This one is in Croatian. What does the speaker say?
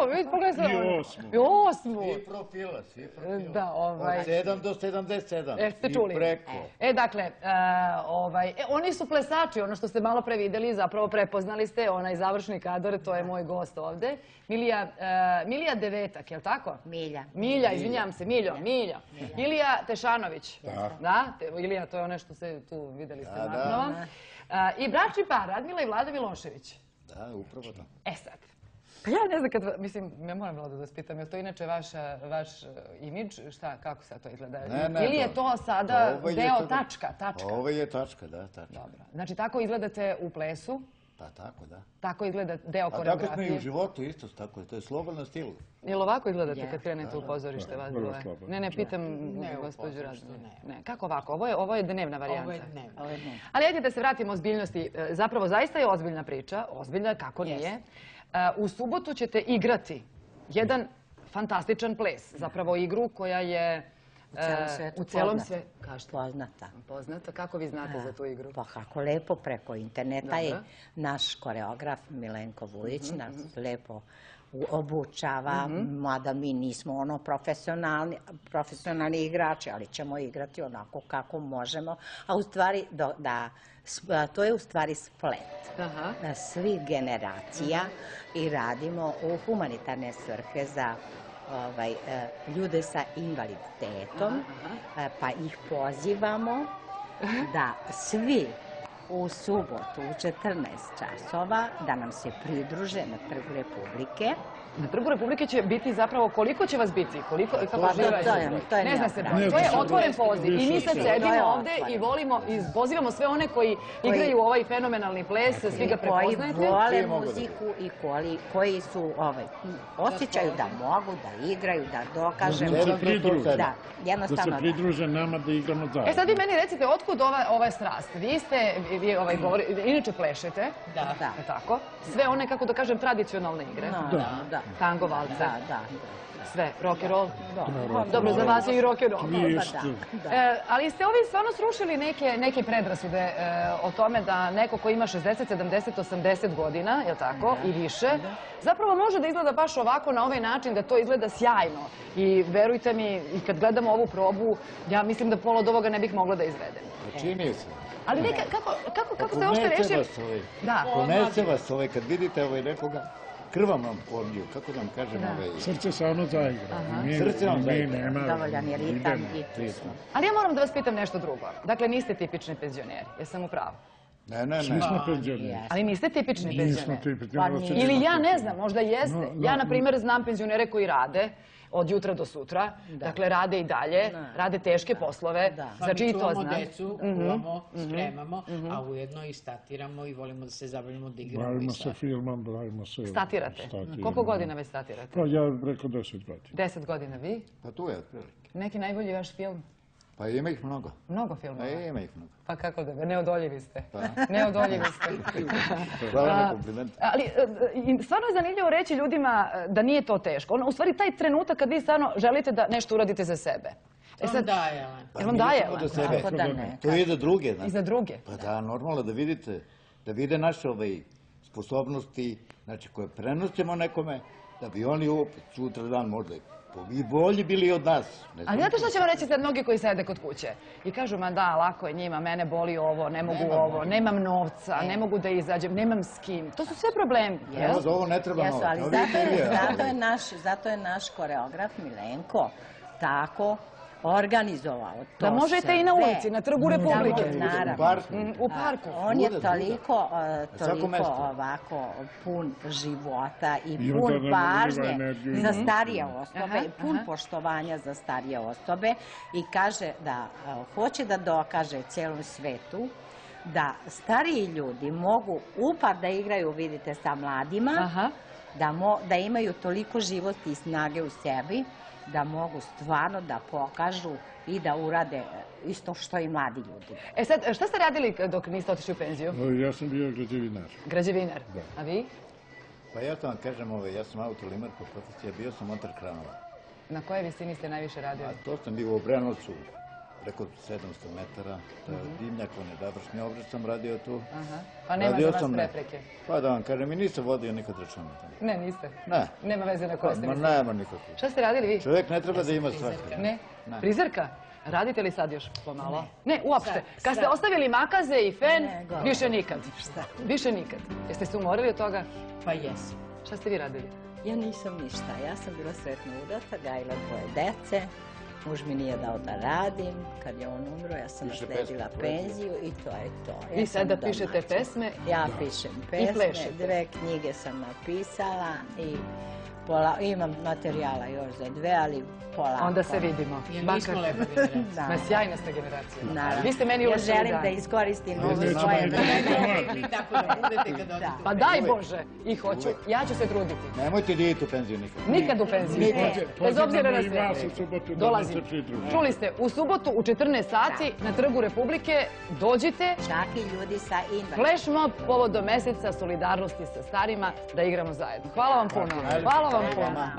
vidi, pogledaj se. I osmu. I osmu. Svi profila. Da, Od 7 do 77. Ste čuli? I preko. Dakle, oni su plesači, ono što ste malo pre videli, zapravo prepoznali ste, onaj završni kadar, to je moj gost ovde. Milija Devetak, je li tako? Milja, izvinjam se, Miljo. Ilija Tešanović. Da. Ilija, to je ono što ste tu videli ste nakon. I bračni par, Radmila i Vlada Milošević. Da, upravo to. Sad. Pa ja ne znam kad, mislim, ne moram Vlada da vas pitam, je li to inače vaš imidž? Šta, kako sad to izgleda? Ili je to sada deo tačka? Ovo je tačka, da, tačka. Dobro. Znači, tako izgledate u plesu? Pa tako, da. Tako izgleda deo A koreografije? tako smo i u životu isto, tako je. To je slobodan stil. Jel ovako izgledate kad krenete u pozorište? Ne, pitam gospođu Radmila. Ne, kako ovako? Ovo je dnevna varijanta. Ovo je dnevna. Ali ajde da se vratimo ozbiljnosti. Zapravo, zaista je ozbiljna priča. Ozbiljna, kako nije. U subotu ćete igrati jedan fantastičan ples. Zapravo igru koja je u celom svetu poznata. Kako vi znate za tu igru? Pa kako lepo, preko interneta je naš koreograf Milenko Vujić nas lepo obučava, mada mi nismo ono profesionalni igrači, ali ćemo igrati onako kako možemo, a u stvari to je u stvari splet svih generacija i radimo u humanitarne svrhe za ljude sa invaliditetom, pa ih pozivamo da svi u subotu u 14 časova da nam se pridruže na Trgu Republike. Na Trgu Republike će biti zapravo, koliko će vas biti? Ne zna se da. To je otvoren poziv. I mi sad sedimo ovde i volimo, pozivamo sve one koji igraju ovaj fenomenalni ples, svi ga prepoznajete. Koji vole muziku i koji su, osjećaju da mogu, da igraju, da dokažemo. Da se pridruže nama da igramo zajedno. Sad vi meni recite, otkud ova strast? Vi ste, inače plešete, tako? Sve one, kako da kažem, tradicionalne igre. Da. Tango, valce. Sve, rock and roll. Dobro, za vas je i rock and roll. Ali ste ovi stvarno srušili neke predrasude o tome da neko ko ima 60, 70, 80 godina, je li tako, i više, zapravo može da izgleda baš ovako na ovaj način, da to izgleda sjajno. I verujte mi, i kad gledamo ovu probu, ja mislim da pola od ovoga ne bih mogla da izvedem. Čini se. Ali kako ste uopšte rešili? Ponese vas kad vidite nekoga, krvam vam formiju, kako da vam kažem Srce samo zaigra. Srce vam zaigra. Dovoljan je ritam i tu smo. Ali ja moram da vas pitam nešto drugo. Dakle, niste tipični penzioneri, jesam u pravu? Ne. Svi smo penzioneri. Ali niste tipični penzioneri? Nismo. Ili ja ne znam, možda jeste. Ja, na primjer, znam penzionere koji rade od jutra do sutra, dakle rade i dalje, rade teške poslove, znači i to znam. Mi čuvamo decu, kuvamo, spremamo, a ujedno i statiramo i volimo da se zabavimo da igramo. Bavimo se filmom, bavimo se... Statirate? Koliko godina već statirate? Pa ja preko 10 godina. 10 godina, vi? Pa tu je otprilike. Neki najbolji vaš film? Pa ima ih mnogo. Mnogo filmova? Pa ima ih mnogo. Pa kako da ga, neodoljivi ste. Neodoljivi ste. Hvala na kompliment. Ali stvarno je zanimljivo reći ljudima da nije to teško. U stvari taj trenutak kad vi stvarno želite da nešto uradite za sebe. To vam daje, Jel vam daje? Kako da ne? To je i za druge. I za druge? Pa da, normalno da vidite, da vide naše sposobnosti, znači koje prenosimo nekome, da bi oni opet sutra dan možda i bolji bili od nas. Ali znate što će vam reći sad mnogi koji sede kod kuće? I kažu, ma da, lako je njima, mene boli ovo, ne mogu ovo, nemam novca, ne mogu da izađem, nemam s kim. To su sve problemi, jel? Za ovo ne treba novac. Ali zato je naš koreograf Milenko tako organizovao to. Da možete i na ulici, na Trgu Republike. U parku. On je toliko ovako pun života i pun pažnje za starije osobe, pun poštovanja za starije osobe i kaže da hoće da dokaže cijelom svetu da stariji ljudi mogu upar da igraju, vidite, sa mladima, da imaju toliko života i snage u sebi, da mogu stvarno da pokažu i da urade isto što i mladi ljudi. Sad, šta ste radili dok niste otišli u penziju? Ja sam bio građevinar. Građevinar? A vi? Pa ja to vam kažem, ja sam autolimar po profesiji, bio sam montar kranova. Na kojoj visini ste najviše radili? To sam bio u Obrenovcu, preko 700 metara, to je dimnjak, on je završni obraz sam radio tu. Pa nema za vas prepreke? Pa da vam kažem, i nisam vodio nikad računa. Ne, niste? Ne. Nema veze na koje ste mislili? Nema nikakve. Šta ste radili vi? Čovjek ne treba da ima sve. Ne? Frizerka? Radite li sad još pomalo? Ne, uopšte. Kad ste ostavili makaze i fen, više nikad. Više nikad. Jeste se umorili od toga? Pa jesam. Šta ste vi radili? Ja nisam ništa. Ja sam bila sretno udata, gajila 2 dece. Muž mi nije dao da radim. Kad je on umro, ja sam nasledila penziju i to je to. Vi sada pišete pesme? Ja pišem pesme. 2 knjige sam napisala i imam materijala još za 2, ali polako. Onda se vidimo. Jer mi smo lepa generacija. Sjajna ste generacija. Naravno. Vi ste meni ušli dan. Ja želim da iskoristim svoje vreme. Vi tako da budete kad odete. Pa daj Bože, i hoću. Ja ću se truditi. Nemojte da idete u penziju nikad. Nikad u penziju. Bez obzira na sve. Dolazim. Čuli ste, u subotu u 14 sati na Trgu Republike dođite. Čak i ljudi sa invalidom. Flash mob povodom meseca solidarnosti sa starima da igramo zajedno. Hvala vam puno. Hvala vam puno.